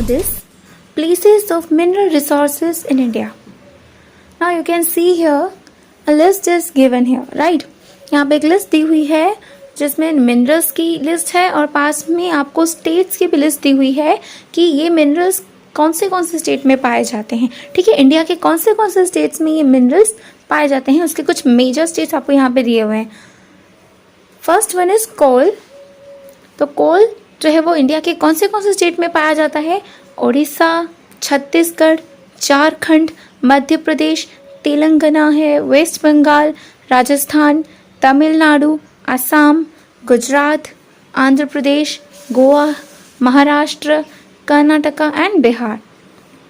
this places of mineral resources in India. Now you can see here a list is given here, right? यहाँ पे एक list दी हुई है जिसमें minerals की लिस्ट है और पास में आपको स्टेट्स की भी लिस्ट दी हुई है कि ये मिनरल्स कौन से स्टेट में पाए जाते हैं. ठीक है, इंडिया के कौन से स्टेट्स में ये मिनरल्स पाए जाते हैं उसके कुछ मेजर स्टेट्स आपको यहाँ पे दिए हुए हैं. फर्स्ट वन इज कोल. तो कोल जो है वो इंडिया के कौन से स्टेट में पाया जाता है? उड़ीसा, छत्तीसगढ़, झारखंड, मध्य प्रदेश, तेलंगाना है, West Bengal, Rajasthan, Tamil Nadu, Assam, Gujarat, Andhra Pradesh, Goa, Maharashtra, Karnataka and Bihar.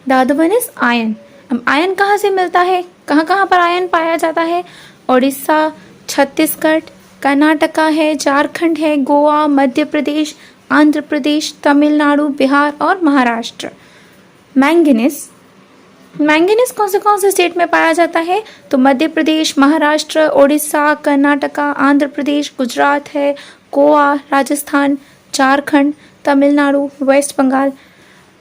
The other one is iron. अब आयरन कहाँ से मिलता है? कहाँ पर आयरन पाया जाता है? उड़ीसा, छत्तीसगढ़, कर्नाटका है, झारखंड है, गोवा, मध्य प्रदेश, आंध्र प्रदेश, तमिलनाडु, बिहार और महाराष्ट्र. मैंगनीज. मैंगनीज कौन से स्टेट में पाया जाता है? तो मध्य प्रदेश, महाराष्ट्र, उड़ीसा, कर्नाटका, आंध्र प्रदेश, गुजरात है, गोवा, राजस्थान, झारखंड, तमिलनाडु, वेस्ट बंगाल.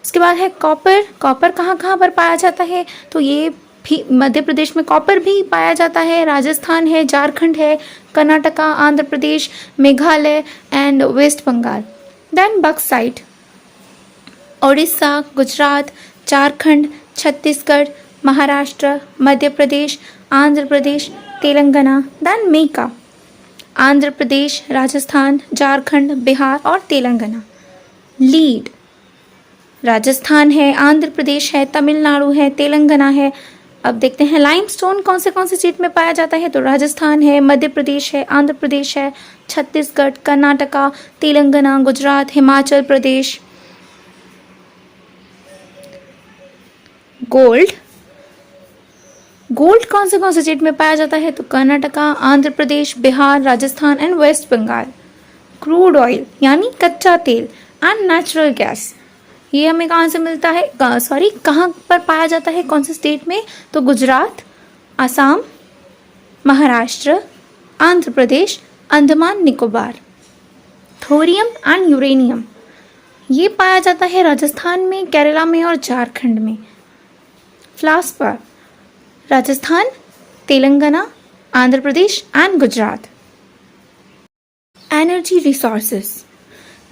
उसके बाद है कॉपर. कॉपर कहाँ पर पाया जाता है? तो ये भी मध्य प्रदेश में कॉपर भी पाया जाता है, राजस्थान है, झारखंड है, Karnataka, Andhra Pradesh, Meghalaya and West Bengal. Then bauxite. Orissa, Gujarat, Jharkhand, Chhattisgarh, Maharashtra, Madhya Pradesh, Andhra Pradesh, Telangana. Then mica. Andhra Pradesh, Rajasthan, Jharkhand, Bihar और तेलंगाना. लीड. राजस्थान है, आंध्र प्रदेश है, तमिलनाडु है, तेलंगाना है. अब देखते हैं लाइमस्टोन कौन से स्टेट में पाया जाता है? तो राजस्थान है, मध्य प्रदेश है, आंध्र प्रदेश है, छत्तीसगढ़, कर्नाटका, तेलंगाना, गुजरात, हिमाचल प्रदेश. गोल्ड. गोल्ड कौन से स्टेट में पाया जाता है? तो Karnataka, Andhra Pradesh, Bihar, Rajasthan and West Bengal. Crude oil यानी कच्चा तेल एंड नेचुरल गैस, ये हमें कहाँ से मिलता है? कहाँ पर पाया जाता है? कौन से स्टेट में? तो Gujarat, Assam, Maharashtra, Andhra Pradesh, Andaman Nicobar. Thorium and uranium, ये पाया जाता है राजस्थान में, केरला में और झारखंड में. Fluorspar. Rajasthan, Telangana, Andhra Pradesh and Gujarat. Energy resources.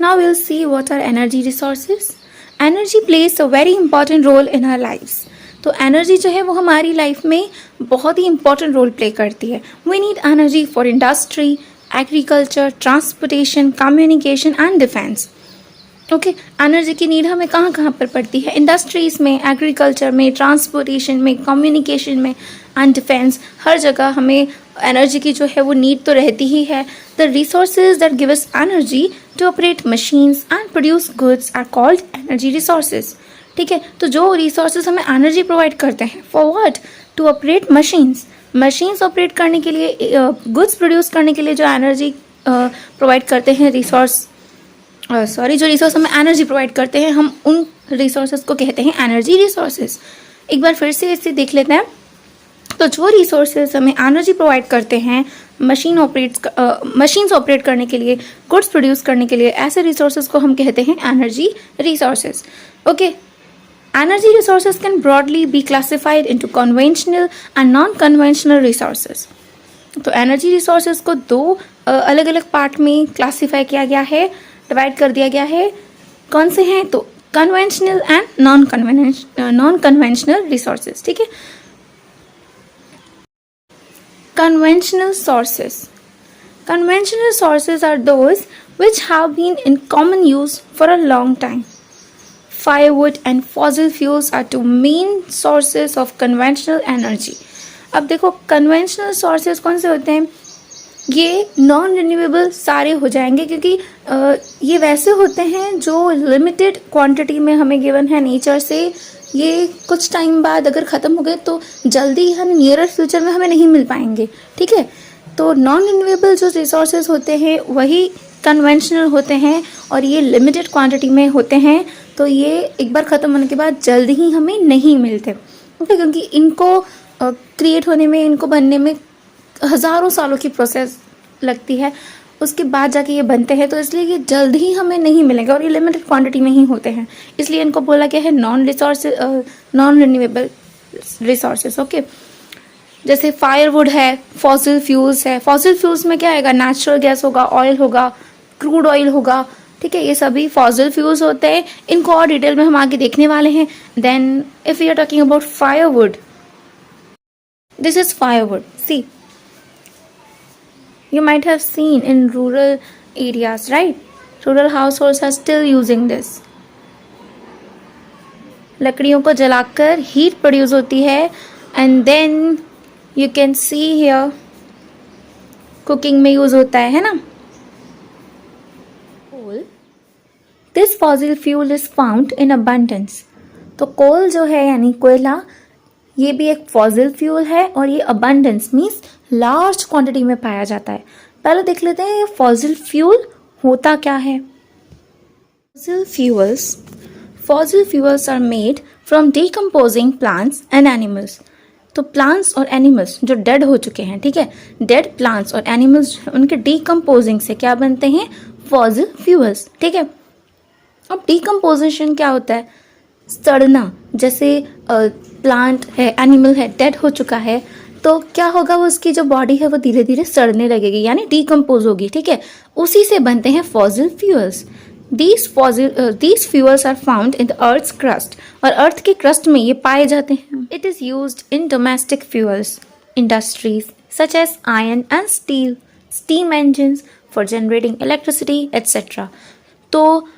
Now we'll see what are energy resources. Energy plays a very important role in our lives. तो एनर्जी जो है वो हमारी लाइफ में बहुत ही इंपॉर्टेंट रोल प्ले करती है. We need energy for industry, agriculture, transportation, communication and defence. Okay, energy की नीड हमें कहाँ पर पड़ती है? इंडस्ट्रीज में, एग्रीकल्चर में, ट्रांसपोर्टेशन में, कम्युनिकेशन में एंड डिफेंस. हर जगह हमें एनर्जी की जो है वो नीड तो रहती ही है. The resources that give us energy to operate machines and produce goods are called energy resources. ठीक है, तो जो रिसोर्सेज हमें एनर्जी प्रोवाइड करते हैं for what? To operate machines operate करने के लिए, गुड्स प्रोड्यूस करने के लिए जो एनर्जी प्रोवाइड करते हैं, जो रिसोर्स हमें एनर्जी प्रोवाइड करते हैं, हम उन रिसोर्सेज को कहते हैं एनर्जी रिसोर्सेज. एक बार फिर से इसे देख लेते हैं. तो जो रिसोर्सेज हमें एनर्जी प्रोवाइड करते हैं मशीन्स ऑपरेट करने के लिए, गुड्स प्रोड्यूस करने के लिए, ऐसे रिसोर्सेज को हम कहते हैं energy resources. Okay, energy resources can broadly be classified into conventional and non conventional resources. तो एनर्जी रिसोर्सेज को दो अलग अलग पार्ट में क्लासीफाई किया गया है, डिवाइड कर दिया गया है. कौन से हैं? तो conventional and non conventional resources. ठीक है, conventional sources. Conventional sources are those which have been in common use for a long time. Firewood and fossil fuels are two main sources of conventional energy. अब देखो conventional sources कौन से होते हैं? ये non renewable सारे हो जाएंगे क्योंकि ये वैसे होते हैं जो लिमिटेड क्वांटिटी में हमें गिवन है नेचर से. ये कुछ टाइम बाद अगर ख़त्म हो गए तो जल्दी हम नियरर फ्यूचर में हमें नहीं मिल पाएंगे. ठीक है, तो नॉन रिन्यूएबल जो रिसोर्सेज होते हैं वही कन्वेंशनल होते हैं और ये लिमिटेड क्वांटिटी में होते हैं. तो ये एक बार ख़त्म होने के बाद जल्दी ही हमें नहीं मिलते. ओके, क्योंकि इनको क्रिएट होने में, इनको बनने में हज़ारों सालों की प्रोसेस लगती है. उसके बाद जाके ये बनते हैं, तो इसलिए ये जल्द ही हमें नहीं मिलेंगे और ये लिमिटेड क्वांटिटी में ही होते हैं, इसलिए इनको बोला गया है नॉन रिन्यूएबल रिसोर्सेज। ओके, जैसे फायरवुड है, फॉसिल फ्यूल्स है। फॉसिल फ्यूल्स में क्या आएगा? नेचुरल गैस होगा, ऑयल होगा, क्रूड ऑयल होगा, ठीक है, ये सभी फॉसिल फ्यूल्स होते हैं। इनको और डिटेल में हम आगे देखने वाले हैं। Then if you are talking about firewood, this is firewood. See, you might have seen in rural areas, right? Rural households are still using this. लकड़ियों को जलाकर हीट प्रोड्यूस होती है and then you can see here cooking में use होता है ना। Coal, this fossil fuel is found in abundance. तो कोल जो है यानी कोयला, ये भी एक फॉसिल फ्यूल है और ये अबंडेंस मीन्स लार्ज क्वांटिटी में पाया जाता है। पहले देख लेते हैं ये फॉसिल फ्यूल होता क्या है। Fossil fuels are made from decomposing plants and animals. तो प्लांट्स और एनिमल्स जो डेड हो चुके हैं, ठीक है, डेड प्लांट्स और एनिमल्स, उनके डिकम्पोजिंग से क्या बनते हैं? फॉसिल फ्यूल्स, ठीक है। अब डिकम्पोजिशन क्या होता है? सड़ना। जैसे प्लांट है, एनिमल है, डेड हो चुका है, तो क्या होगा? वो उसकी जो बॉडी है वो धीरे धीरे सड़ने लगेगी, यानी डिकम्पोज होगी, ठीक है। उसी से बनते हैं fossil fuels. These fuels are found in the earth's crust, और अर्थ के क्रस्ट में ये पाए जाते हैं। It is used in domestic fuels industries such as iron and steel, steam engines for generating electricity etcetera. तो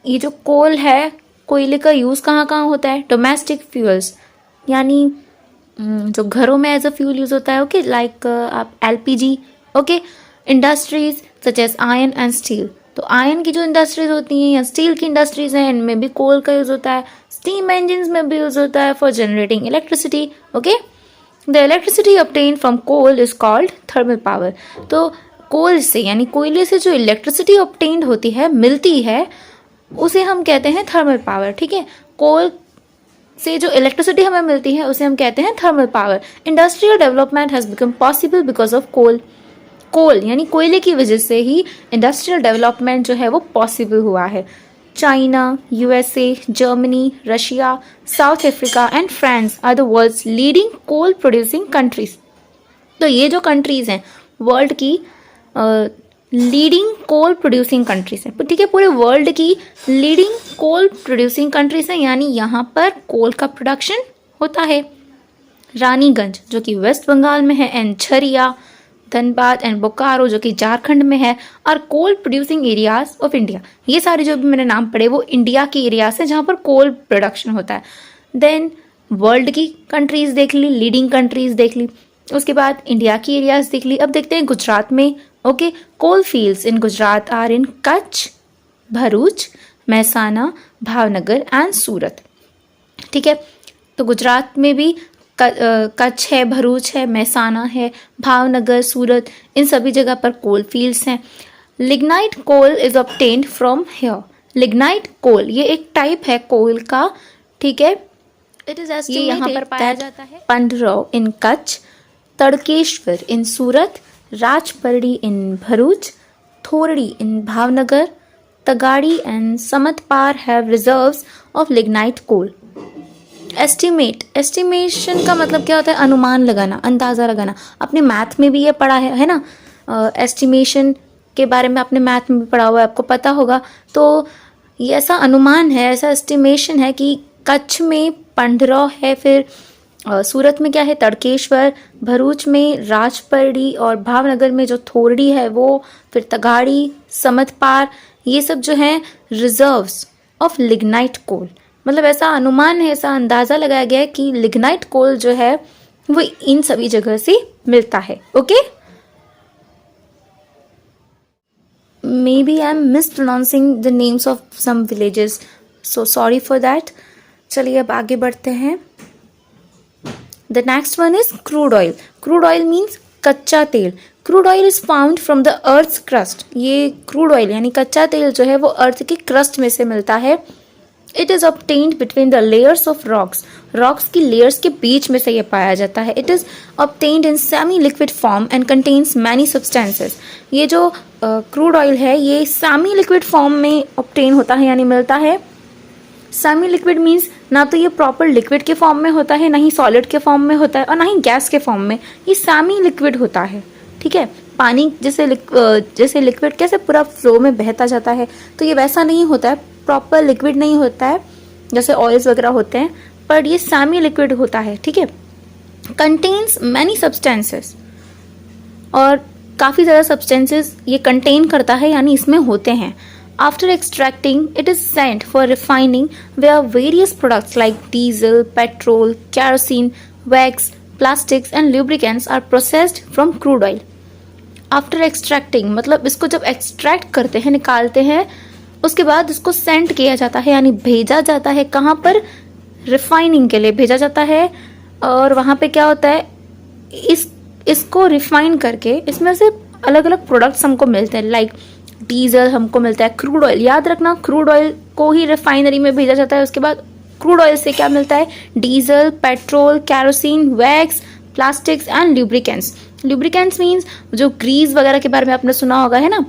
ये जो कोल है, कोयले का यूज कहाँ कहाँ होता है? डोमेस्टिक फ्यूल्स, यानी जो घरों में एज अ फ्यूल यूज होता है, ओके, लाइक आप LPG, okay. Industries such as iron and steel, तो आयरन की जो इंडस्ट्रीज होती हैं या स्टील की इंडस्ट्रीज हैं, इनमें भी कोल का यूज होता है। स्टीम इंजन्स में भी यूज होता है for generating electricity, okay. The electricity obtain from coal is called thermal power. तो कोल से यानी कोयले से जो इलेक्ट्रिसिटी ऑब्टेन्ड होती है, मिलती है, उसे हम कहते हैं थर्मल पावर, ठीक है। कोल से जो इलेक्ट्रिसिटी हमें मिलती है उसे हम कहते हैं thermal power. Industrial development has become possible because of coal. Coal यानी कोयले की वजह से ही इंडस्ट्रियल डेवलपमेंट जो है वो पॉसिबल हुआ है। China, USA, Germany, Russia, South Africa and France are the world's leading coal producing countries. तो ये जो कंट्रीज हैं वर्ल्ड की लीडिंग कोल प्रोड्यूसिंग कंट्रीज हैं, ठीक है, पूरे वर्ल्ड की लीडिंग कोल प्रोड्यूसिंग कंट्रीज हैं, यानी यहाँ पर कोल का प्रोडक्शन होता है। रानीगंज जो कि वेस्ट बंगाल में है, एंड झरिया, धनबाद एंड बोकारो जो कि झारखंड में है, और coal producing areas of India. ये सारे जो भी मैंने नाम पढ़े वो इंडिया के एरियाज हैं जहाँ पर कोल प्रोडक्शन होता है। देन वर्ल्ड की कंट्रीज देख ली, लीडिंग कंट्रीज देख ली, उसके बाद इंडिया की एरियाज देख ली। अब देखते हैं गुजरात में, okay. Coal fields in Gujarat are in Kutch, Bharuch, Mehsana, Bhavnagar and Surat, ठीक है। तो गुजरात में भी कच्छ है, भरूच है, महसाना है, भावनगर, सूरत, इन सभी जगह पर कोल फील्ड्स हैं। Lignite coal is obtained from here. Lignite coal ये एक टाइप है कोल का, ठीक है। इट इज ये यहाँ पर पाया जाता है पंडरौ इन कच्छ, तड़केश्वर इन सूरत, राजपरड़ी इन Bharuch, थोरड़ी in Bhavnagar, Tagadi and Samatpar have reserves of lignite coal. Estimation का मतलब क्या होता है? अनुमान लगाना, अंदाजा लगाना। आपने मैथ में भी ये पढ़ा है ना, एस्टिमेशन के बारे में आपने मैथ में भी पढ़ा हुआ है, आपको पता होगा। तो ये ऐसा अनुमान है, ऐसा एस्टिमेशन है कि कच्छ में पंडरौ है, फिर सूरत में क्या है? तड़केश्वर, भरूच में राजपरड़ी, और भावनगर में जो थोरड़ी है वो, फिर तगाड़ी, समतपार, ये सब जो है रिजर्व्स ऑफ लिग्नाइट कोल। मतलब ऐसा अनुमान है, ऐसा अंदाजा लगाया गया है कि लिग्नाइट कोल जो है वो इन सभी जगह से मिलता है, okay. Maybe I am mispronouncing the names of some villages, so sorry for that. चलिए अब आगे बढ़ते हैं। The next one is crude oil. Crude oil means कच्चा तेल। Crude oil is found from the earth's crust. ये crude oil यानी कच्चा तेल जो है वो अर्थ के क्रस्ट में से मिलता है। It is obtained between the layers of rocks. Rocks की लेयर्स के बीच में से ये पाया जाता है। It is obtained in semi liquid form and contains many substances. ये जो क्रूड ऑयल है ये सेमी लिक्विड फॉर्म में ऑब्टेन होता है यानी मिलता है। सेमी लिक्विड मीन्स ना तो ये प्रॉपर लिक्विड के फॉर्म में होता है, ना ही सॉलिड के फॉर्म में होता है और ना ही गैस के फॉर्म में, ये सेमी लिक्विड होता है। ठीक है, पानी जैसे लिक्विड कैसे पूरा फ्लो में बहता जाता है, तो ये वैसा नहीं होता है, प्रॉपर लिक्विड नहीं होता है जैसे ऑयल्स वगैरह होते हैं, पर ये सेमी लिक्विड होता है। ठीक है, कंटेन्स मैनी सब्सटेंसेस, और काफ़ी ज़्यादा सब्सटेंसेस ये कंटेन करता है यानी इसमें होते हैं। After extracting, it is sent for refining, where various products like diesel, petrol, kerosene, wax, plastics and lubricants are processed from crude oil. After extracting मतलब इसको जब extract करते हैं, निकालते हैं, उसके बाद इसको send किया जाता है यानी भेजा जाता है। कहाँ पर? रिफाइनिंग के लिए भेजा जाता है। और वहाँ पे क्या होता है, इसको रिफाइन करके इसमें से अलग अलग प्रोडक्ट्स हमको मिलते हैं। लाइक डीजल हमको मिलता है, क्रूड ऑयल, याद रखना क्रूड ऑयल को ही रिफाइनरी में भेजा जाता है। उसके बाद क्रूड ऑयल से क्या मिलता है? Diesel, petrol, kerosene, wax, plastics and lubricants. Lubricants means जो ग्रीस वगैरह के बारे में आपने सुना होगा, है ना,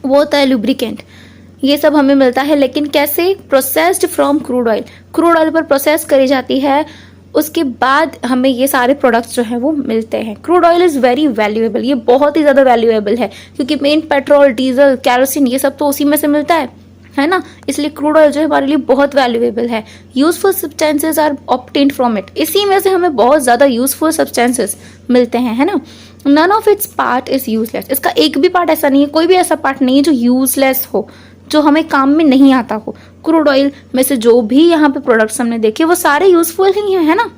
वो होता है लुब्रिकेंट। ये सब हमें मिलता है, लेकिन कैसे? Processed from crude oil, crude oil पर प्रोसेस करी जाती है, उसके बाद हमें ये सारे प्रोडक्ट्स जो हैं वो मिलते हैं। Crude oil is very valuable, ये बहुत ही ज़्यादा वैल्यूएबल है क्योंकि मेन पेट्रोल, डीजल, कैरोसिन ये सब तो उसी में से मिलता है ना, इसलिए क्रूड ऑयल जो है हमारे लिए बहुत वैल्यूएबल है। Useful substances are obtained from it, इसी में से हमें बहुत ज़्यादा यूजफुल सब्सटेंसेस मिलते हैं, है ना। None of its part is useless, इसका एक भी पार्ट ऐसा नहीं है, कोई भी ऐसा पार्ट नहीं है जो यूजलेस हो, जो हमें काम में नहीं आता हो। क्रूड ऑयल में से जो भी यहाँ पे प्रोडक्ट्स हमने देखे वो सारे यूजफुल ही हैं, है ना।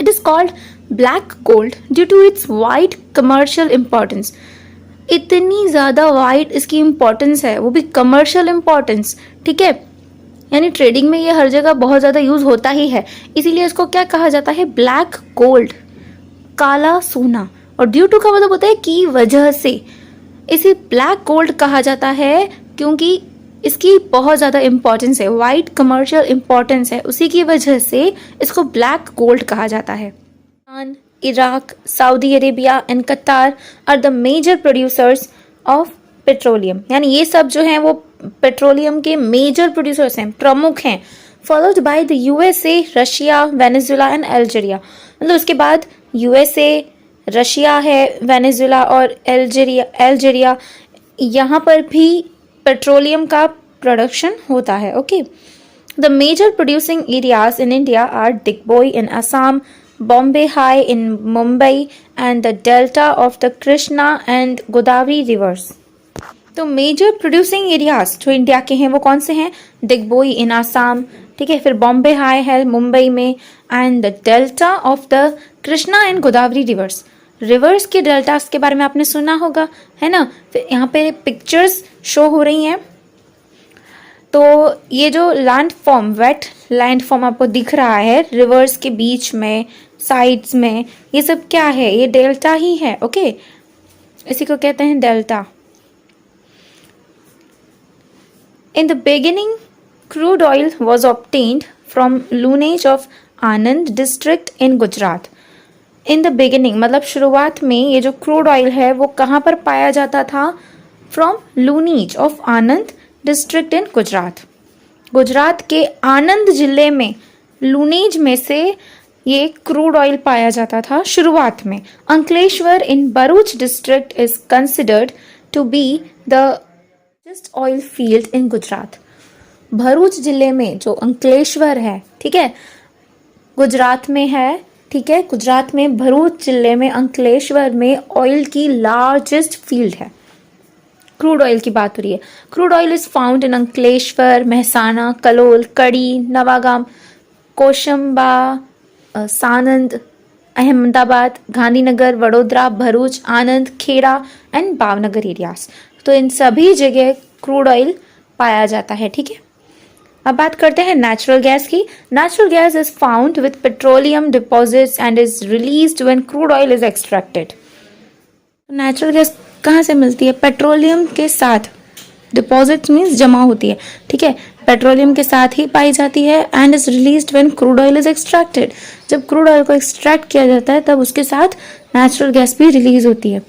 It is called black gold due to its wide commercial importance. इतनी ज़्यादा वाइड इसकी इंपॉर्टेंस है, वो भी कमर्शियल इंपॉर्टेंस। ठीक है, यानी ट्रेडिंग में ये हर जगह बहुत ज़्यादा यूज होता ही है, इसीलिए इसको क्या कहा जाता है? ब्लैक गोल्ड, काला सोना। और ड्यू टू का मतलब होता है की वजह से। इसे ब्लैक गोल्ड कहा जाता है क्योंकि इसकी बहुत ज़्यादा इंपॉर्टेंस है, वाइड कमर्शियल इंपॉर्टेंस है, उसी की वजह से इसको ब्लैक गोल्ड कहा जाता है। Iraq, Saudi Arabia and Qatar are the major producers of petroleum, यानी ये सब जो हैं वो पेट्रोलियम के मेजर प्रोड्यूसर्स हैं, प्रमुख हैं। Followed by the USA, Russia, Venezuela and Algeria. मतलब उसके बाद यूएसए, रशिया है, वेनेजुएला और अल्जीरिया, यहाँ पर भी पेट्रोलियम का प्रोडक्शन होता है। Okay, the major producing areas in India are Digboi in Assam, Bombay high in Mumbai and the delta of the Krishna and Godavari rivers. तो मेजर प्रोड्यूसिंग एरियाज जो इंडिया के हैं वो कौन से हैं? डिगबोई इन आसाम, ठीक है, फिर बॉम्बे हाई है मुंबई में, and the delta of the Krishna and Godavari reverse. Reverse के डेल्टास के बारे में आपने सुना होगा, है ना। फिर यहाँ पे पिक्चर्स शो हो रही हैं, तो ये जो land form, wet land form आपको दिख रहा है रिवर्स के बीच में, साइड्स में, ये सब क्या है? ये डेल्टा ही है। ओके, इसी को कहते हैं delta. In the beginning crude oil was obtained from Lunej of Anand district in Gujarat. In the beginning मतलब शुरुआत में ये जो क्रूड ऑयल है वो कहाँ पर पाया जाता था? From लूनीज of Anand district in Gujarat. Gujarat के आनंद जिले में लूनीज में से ये क्रूड ऑयल पाया जाता था शुरुआत में। Ankleshwar in Bharuch district is considered to be the largest oil field in Gujarat. Bharuch जिले में जो अंकलेश्वर है, ठीक है, गुजरात में है, ठीक है, गुजरात में भरूच जिले में अंकलेश्वर में ऑयल की लार्जेस्ट फील्ड है। क्रूड ऑयल की बात हो रही है। क्रूड ऑयल इज फाउंड इन अंकलेश्वर, महसाना, कलोल, कड़ी, नवागाम, कोशंबा, सानंद, अहमदाबाद, गांधीनगर, वडोदरा, भरूच, आनंद, खेड़ा एंड भावनगर एरियाज। तो इन सभी जगह क्रूड ऑयल पाया जाता है। ठीक है, अब बात करते हैं नेचुरल गैस की। Natural gas is found with petroleum deposits and is released when crude oil is extracted. Natural gas कहाँ से मिलती है? पेट्रोलियम के साथ। डिपॉजिट मीन्स जमा होती है, ठीक है, पेट्रोलियम के साथ ही पाई जाती है। And is released when crude oil is extracted, जब क्रूड ऑयल को एक्सट्रैक्ट किया जाता है तब उसके साथ नेचुरल गैस भी रिलीज होती है।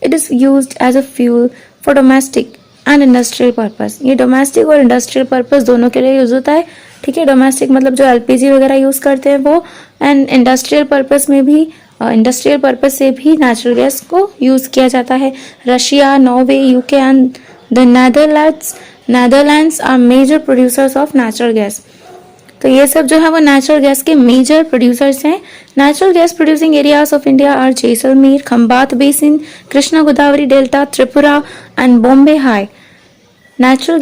It is used as a fuel for domestic and industrial purpose, ये डोमेस्टिक और इंडस्ट्रियल पर्पस दोनों के लिए यूज होता है, ठीक है। डोमेस्टिक मतलब जो एलपीजी वगैरह यूज करते हैं वो, एंड इंडस्ट्रियल पर्पस में भी, इंडस्ट्रियल पर्पस से भी नेचुरल गैस को यूज किया जाता है। Russia, Norway, UK and the Netherlands are major producers of natural gas. तो ये सब जो है वो नेचुरल गैस के मेजर प्रोड्यूसर्स हैं। Natural gas producing areas of India are Jaisalmer, Khambhat basin, Krishna Godavari delta, Tripura and Bombay high. Natural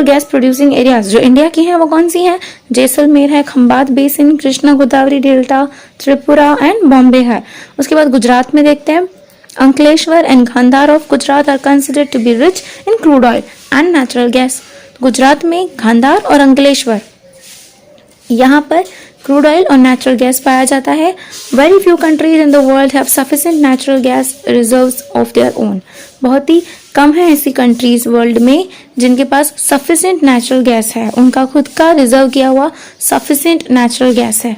gas producing areas जो India की हैं वो कौन सी हैं? जैसलमेर है, Khambhat basin, Krishna Godavari delta, Tripura and Bombay है। उसके बाद गुजरात में देखते हैं, Ankleshwar and Gandhar of Gujarat are considered to be rich in crude oil and natural gas. Gujarat में गांधार और अंकलेश्वर, यहाँ पर क्रूड ऑयल और नेचुरल गैस पाया जाता है। Very few countries in the world have sufficient natural gas reserves of their own, बहुत ही कम है ऐसी कंट्रीज वर्ल्ड में जिनके पास सफिशिएंट नेचुरल गैस है, उनका खुद का रिजर्व किया हुआ सफिशिएंट नेचुरल गैस है।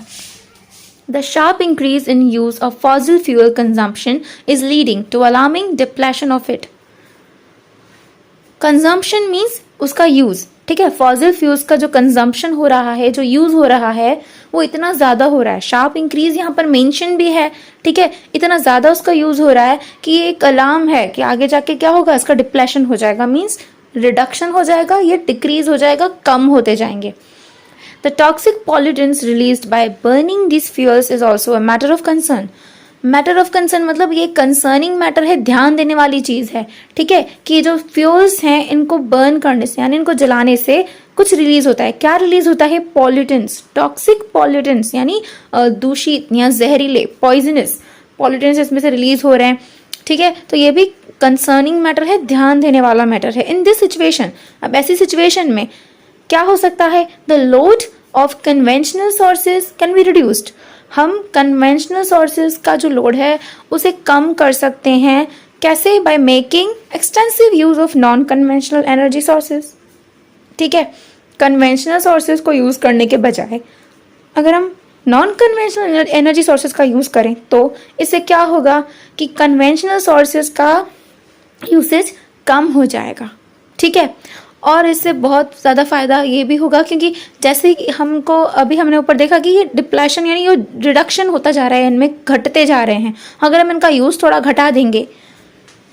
The sharp increase in use of fossil fuel consumption is leading to alarming depletion of it. Consumption means उसका यूज, ठीक है। फॉसिल फ्यूल्स का जो कंजम्पशन हो रहा है, जो यूज हो रहा है वो इतना ज्यादा हो रहा है। शार्प इंक्रीज यहाँ पर मेंशन भी है, ठीक है, इतना ज्यादा उसका यूज हो रहा है कि ये एक अलार्म है कि आगे जाके क्या होगा, इसका डिप्लेशन हो जाएगा, मीन्स रिडक्शन हो जाएगा, ये डिक्रीज हो जाएगा, कम होते जाएंगे। The toxic pollutants released by burning these fuels is also a matter of concern. Matter of concern मतलब ये कंसर्निंग मैटर है, ध्यान देने वाली चीज है, ठीक है, कि जो फ्यूल्स हैं इनको बर्न करने से यानी इनको जलाने से कुछ रिलीज होता है। क्या रिलीज होता है? पॉल्यूटेंट्स, टॉक्सिक पॉल्यूटेंट्स यानी दूषित या जहरीले, पॉइजनस पॉल्यूटेंट्स इसमें से रिलीज हो रहे हैं, ठीक है। तो ये भी कंसर्निंग मैटर है, ध्यान देने वाला मैटर है। इन दिस सिचुएशन, अब ऐसी सिचुएशन में क्या हो सकता है? The load of conventional sources can be reduced, हम कन्वेंशनल सोर्सेज का जो लोड है उसे कम कर सकते हैं। कैसे? By making extensive use of non conventional energy sources, ठीक है। कन्वेंशनल सोर्सेज को यूज करने के बजाय अगर हम नॉन कन्वेंशनल एनर्जी सोर्सेज का यूज करें तो इससे क्या होगा कि कन्वेंशनल सोर्सेज का यूसेज कम हो जाएगा, ठीक है। और इससे बहुत ज़्यादा फ़ायदा ये भी होगा क्योंकि जैसे कि हमको अभी हमने ऊपर देखा कि ये डिप्लेशन यानी ये रिडक्शन होता जा रहा है, इनमें घटते जा रहे हैं। अगर हम इनका यूज़ थोड़ा घटा देंगे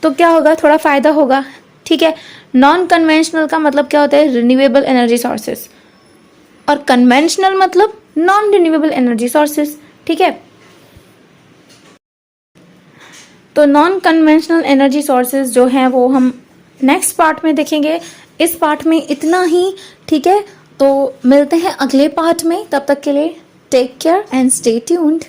तो क्या होगा? थोड़ा फ़ायदा होगा, ठीक है। नॉन कन्वेंशनल का मतलब क्या होता है? रिन्यूएबल एनर्जी सोर्सेज, और कन्वेंशनल मतलब नॉन रिन्यूएबल एनर्जी सोर्सेज, ठीक है। तो नॉन कन्वेंशनल एनर्जी सोर्सेज जो हैं वो हम नेक्स्ट पार्ट में देखेंगे। इस पार्ट में इतना ही, ठीक है। तो मिलते हैं अगले पार्ट में, तब तक के लिए take care and stay tuned.